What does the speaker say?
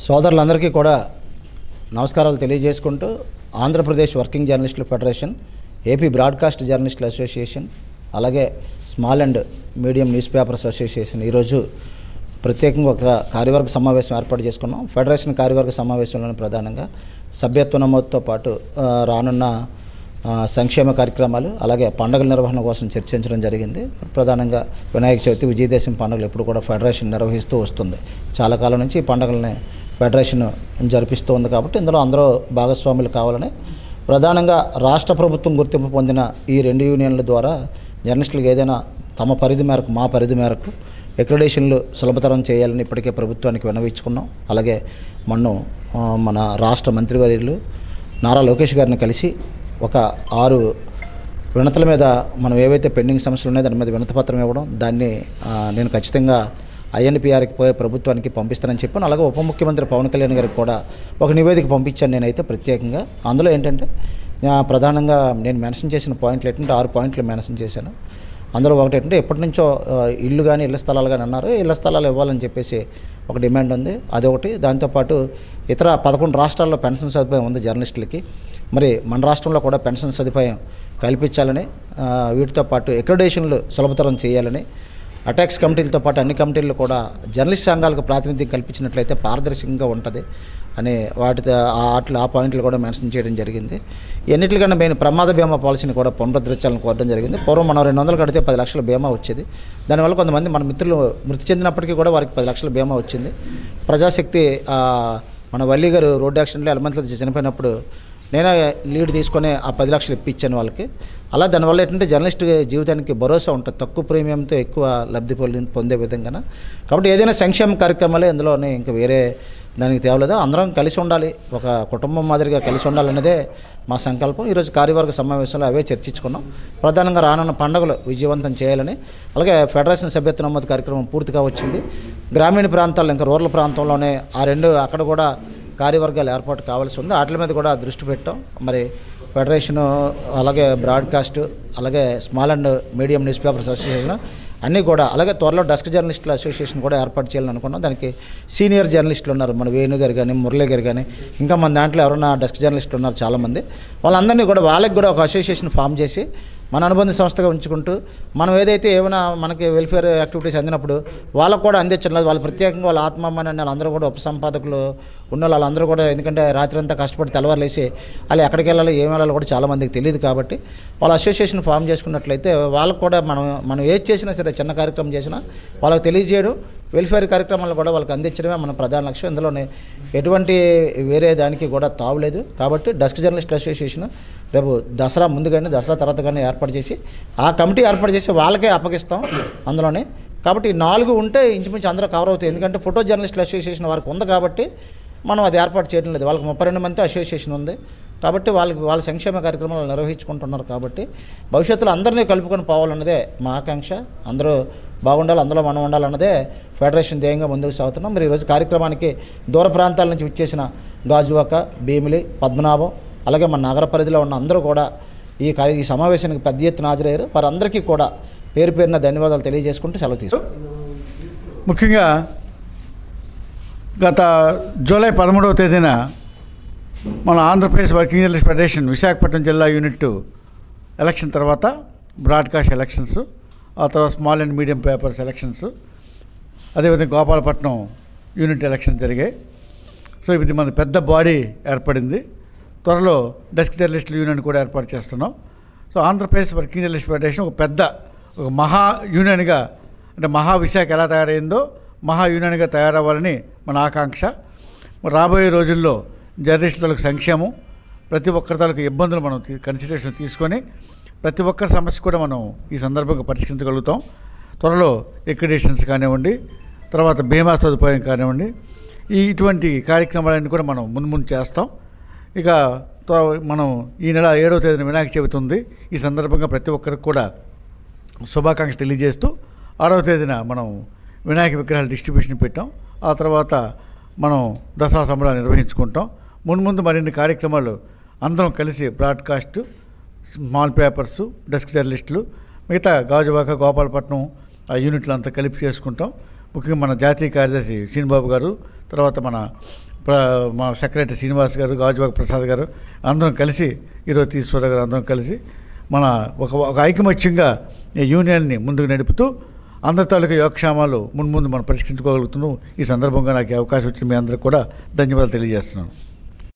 సోదరులందరికీ కూడా నమస్కారాలు తెలియజేసుకుంటూ ఆంధ్రప్రదేశ్ వర్కింగ్ జర్నలిస్టుల ఫెడరేషన్, ఏపీ బ్రాడ్కాస్ట్ జర్నలిస్టుల అసోసియేషన్, అలాగే small and medium news papers association ఈరోజు ప్రత్యేకంగా ఒక కార్యవర్గ సమావేశం ఏర్పాటు చేసుకున్నాం. ఫెడరేషన్ కార్యవర్గ సమావేశంలోని ప్రధానంగా సభ్యత్వ నమోదుతో పాటు రానున్న సంక్షేమ కార్యక్రమాలు, అలాగే పండుగల నిర్వహణ కోసం చర్చించడం జరిగింది. ప్రధానంగా వినాయక చవితి, విజయదశమి పండుగలు ఎప్పుడు కూడా ఫెడరేషన్ నిర్వహిస్తూ వస్తుంది. చాలా కాలం నుంచి ఈ పండుగలని ఫెడరేషన్ జరిపిస్తూ ఉంది. కాబట్టి ఇందులో అందరూ భాగస్వాములు కావాలని ప్రధానంగా రాష్ట్ర ప్రభుత్వం గుర్తింపు పొందిన ఈ 2 యూనియన్ల ద్వారా జర్నలిస్టులకు ఏదైనా తమ పరిధి మేరకు, మా పరిధి మేరకు అక్రిడేషన్లు సులభతరం చేయాలని ఇప్పటికే ప్రభుత్వానికి విన్నవించుకున్నాం. అలాగే మన రాష్ట్ర మంత్రివర్యులు నారా లోకేష్ గారిని కలిసి ఒక 6 వినతుల మీద మనం ఏవైతే పెండింగ్ సమస్యలు ఉన్నాయో దాని మీద వినతిపత్రం ఇవ్వడం, దాన్ని నేను ఖచ్చితంగా INPRకి పోయే ప్రభుత్వానికి పంపిస్తానని చెప్పాను. అలాగే ఉప ముఖ్యమంత్రి పవన్ కళ్యాణ్ గారికి కూడా ఒక నివేదిక పంపించాను నేనైతే ప్రత్యేకంగా. అందులో ఏంటంటే ప్రధానంగా నేను మెన్షన్ చేసిన పాయింట్లు ఏంటంటే 6 పాయింట్లు మెన్షన్ చేశాను. అందులో ఒకటి ఏంటంటే ఎప్పటి నుంచో ఇల్లు కానీ ఇళ్ల స్థలాలు కానీ అన్నారు, ఇళ్ల స్థలాలు ఇవ్వాలని చెప్పేసి ఒక డిమాండ్ ఉంది, అదొకటి. దాంతోపాటు ఇతర 11 రాష్ట్రాల్లో పెన్షన్ సదుపాయం ఉంది జర్నలిస్టులకి. మరి మన రాష్ట్రంలో కూడా పెన్షన్ సదుపాయం కల్పించాలని, వీటితో పాటు అక్రిడేషన్లు సులభతరం చేయాలని, అటాక్స్ కమిటీలతో పాటు అన్ని కమిటీలు కూడా జర్నలిస్ట్ సంఘాలకు ప్రాతినిధ్యం కల్పించినట్లయితే పారదర్శకంగా ఉంటుంది అని ఆ పాయింట్లు కూడా మెన్షన్ చేయడం జరిగింది. ఎన్నిటికన్నా మెయిన్ ప్రమాద బీమా పాలసీని కూడా పునరుద్ధరించాలని కోరడం జరిగింది. పూర్వం మనం 200 కడితే 10 లక్షల బీమా వచ్చేది. దానివల్ల కొంతమంది మన మిత్రులు మృతి చెందినప్పటికీ కూడా వారికి 10 లక్షల బీమా వచ్చింది. ప్రజాశక్తి మన వల్లి గారు రోడ్డు యాక్సిడెంట్లో ఎలమంతలో చనిపోయినప్పుడు నేనే లీడ్ తీసుకొని ఆ 10 లక్షలు ఇప్పించాను వాళ్ళకి. అలా దానివల్ల ఏంటంటే జర్నలిస్ట్ జీవితానికి భరోసా ఉంటుంది, తక్కువ ప్రీమియంతో ఎక్కువ లబ్ధి పొందే విధంగా. కాబట్టి ఏదైనా సంక్షేమ కార్యక్రమాలే ఇందులోనే, ఇంకా వేరే దానికి తేవలేదు. అందరం కలిసి ఉండాలి, ఒక కుటుంబం మాదిరిగా కలిసి ఉండాలన్నదే మా సంకల్పం. ఈరోజు కార్యవర్గ సమావేశంలో అవే చర్చించుకున్నాం. ప్రధానంగా రానున్న పండుగలు విజయవంతం చేయాలని, అలాగే ఫెడరేషన్ సభ్యత్వ నమోదు కార్యక్రమం పూర్తిగా వచ్చింది. గ్రామీణ ప్రాంతాల్లో, ఇంకా రూరల్ ప్రాంతంలోనే అక్కడ కూడా కార్యవర్గాలు ఏర్పాటు కావాల్సి ఉంది. వాటి మీద కూడా దృష్టి పెట్టాం. మరి ఫెడరేషను, అలాగే బ్రాడ్కాస్ట్, అలాగే small and medium news papers association అన్నీ కూడా, అలాగే త్వరలో డెస్క్ జర్నలిస్టుల అసోసియేషన్ కూడా ఏర్పాటు చేయాలని అనుకున్నాం. దానికి సీనియర్ జర్నలిస్టులు ఉన్నారు, మన వేణు గారు కానీ, మురళీ గారు కానీ, ఇంకా మన దాంట్లో ఎవరైనా డెస్క్ జర్నలిస్టులు ఉన్నారు చాలామంది. వాళ్ళందరినీ కూడా వాళ్ళకి కూడా ఒక అసోసియేషన్ ఫామ్ చేసి మన అనుబంధ సంస్థగా ఉంచుకుంటూ మనం ఏదైతే ఏమైనా మనకి వెల్ఫేర్ యాక్టివిటీస్ అందినప్పుడు వాళ్ళకు కూడా అందించడం, వాళ్ళు ప్రత్యేకంగా వాళ్ళ ఆత్మాభిమానాన్ని వాళ్ళందరూ కూడా ఉపసంపాదకులు ఉన్న వాళ్ళందరూ కూడా, ఎందుకంటే రాత్రి అంతా కష్టపడి తెల్లవారులేసి వాళ్ళు ఎక్కడికి వెళ్ళాలి, ఏం వెళ్ళాలో కూడా చాలామందికి తెలియదు. కాబట్టి వాళ్ళ అసోసియేషన్ ఫామ్ చేసుకున్నట్లయితే వాళ్ళకు కూడా మనం ఏది చేసినా సరే, చిన్న కార్యక్రమం చేసినా వాళ్ళకి తెలియజేయడం, వెల్ఫేర్ కార్యక్రమాలు కూడా వాళ్ళకి అందించడమే మన ప్రధాన లక్ష్యం. ఇందులోనే ఎటువంటి వేరే దానికి కూడా తావులేదు. కాబట్టి డెస్క్ జర్నలిస్ట్ అసోసియేషన్ రేపు దసరా ముందు కానీ దసరా తర్వాత కానీ ఏర్పాటు చేసి ఆ కమిటీ ఏర్పాటు చేసి వాళ్ళకే అప్పగిస్తాం అందులోనే. కాబట్టి 4 ఉంటే ఇంచుమించు అందరూ కవర్ అవుతాయి. ఎందుకంటే ఫోటో జర్నలిస్టుల అసోసియేషన్ వారికి ఉంది కాబట్టి మనం అది ఏర్పాటు చేయడం లేదు. వాళ్ళకి 32 మంది అసోసియేషన్ ఉంది కాబట్టి వాళ్ళ సంక్షేమ కార్యక్రమాలు నిర్వహించుకుంటున్నారు. కాబట్టి భవిష్యత్తులో అందరినీ కలుపుకొని పోవాలన్నదే మా ఆకాంక్ష. అందరూ బాగుండాలి, అందులో మనం ఉండాలన్నదే ఫెడరేషన్ ధ్యేయంగా ముందుకు సాగుతున్నాం. మరి ఈరోజు కార్యక్రమానికి దూర ప్రాంతాల నుంచి విచ్చేసిన గాజువాక, భీమిలి, పద్మనాభం, అలాగే మన నగర పరిధిలో ఉన్న అందరూ కూడా ఈ సమావేశానికి పెద్ద ఎత్తున హాజరయ్యారు. వారందరికీ కూడా పేరు పేరున ధన్యవాదాలు తెలియజేసుకుంటూ సెలవు తీసుకుంటాం. ముఖ్యంగా గత జూలై 13వ తేదీన మన Andhra Pradesh working journalist federation Visakhapatnam జిల్లా యూనిట్ ఎలక్షన్ తర్వాత బ్రాడ్కాస్ట్ ఎలక్షన్స్, ఆ తర్వాత small and medium papers elections, అదేవిధంగా గోపాలపట్నం యూనిట్ ఎలక్షన్ జరిగాయి. సో ఇది మన పెద్ద బాడీ ఏర్పడింది. త్వరలో డెస్క్ జర్నలిస్టుల యూనియన్ కూడా ఏర్పాటు చేస్తున్నాం. So Andhra Pradesh working journalist federation ఒక మహా యూనియన్గా, అంటే మహా విశాఖ ఎలా తయారైందో మహా యూనియన్గా తయారవ్వాలని మన ఆకాంక్ష. రాబోయే రోజుల్లో జర్నలిస్టులకు సంక్షేమం, ప్రతి ఒక్కరి తాలూకు ఇబ్బందులు మనం కన్సిడరేషన్ తీసుకొని ప్రతి ఒక్కరి సమస్య కూడా మనం ఈ సందర్భంగా పరిష్కరించగలుగుతాం. త్వరలో ఎక్రిడేషన్స్ కానివ్వండి, తర్వాత బీమా సదుపాయం కానివ్వండి, ఇటువంటి కార్యక్రమాలన్నీ కూడా మనం ముందు చేస్తాం. ఇక మనం ఈ నెల 7వ తేదీన వినాయక చవితి ఉంది. ఈ సందర్భంగా ప్రతి ఒక్కరికి కూడా శుభాకాంక్షలు తెలియజేస్తూ 6వ తేదీన మనం వినాయక విగ్రహాల డిస్ట్రిబ్యూషన్ పెట్టాం. ఆ తర్వాత మనం దసరా సంబరాలు నిర్వహించుకుంటాం. ముందు మరిన్ని కార్యక్రమాలు అందరం కలిసి బ్రాడ్కాస్ట్, స్మాల్ పేపర్సు, డెస్క్ జర్నలిస్టులు, మిగతా గాజువాక, గోపాలపట్నం ఆ యూనిట్లు అంతా కలిపి చేసుకుంటాం. ముఖ్యంగా మన జాతీయ కార్యదర్శి శ్రీనిబాబు గారు, తర్వాత మా సెక్రటరీ శ్రీనివాస్ గారు, గాజువాక ప్రసాద్ గారు అందరం కలిసి, ఈరోజు ఈశ్వర గారు అందరం కలిసి మన ఒక ఐకమత్యంగా ఈ యూనియన్ని ముందుకు నడుపుతూ అందరి తాలూకా యోగక్షేమాలు ముందు మనం పరిష్కరించుకోగలుగుతున్నాం. ఈ సందర్భంగా నాకు అవకాశం వచ్చింది. మీ అందరికి కూడా ధన్యవాదాలు తెలియజేస్తున్నాను.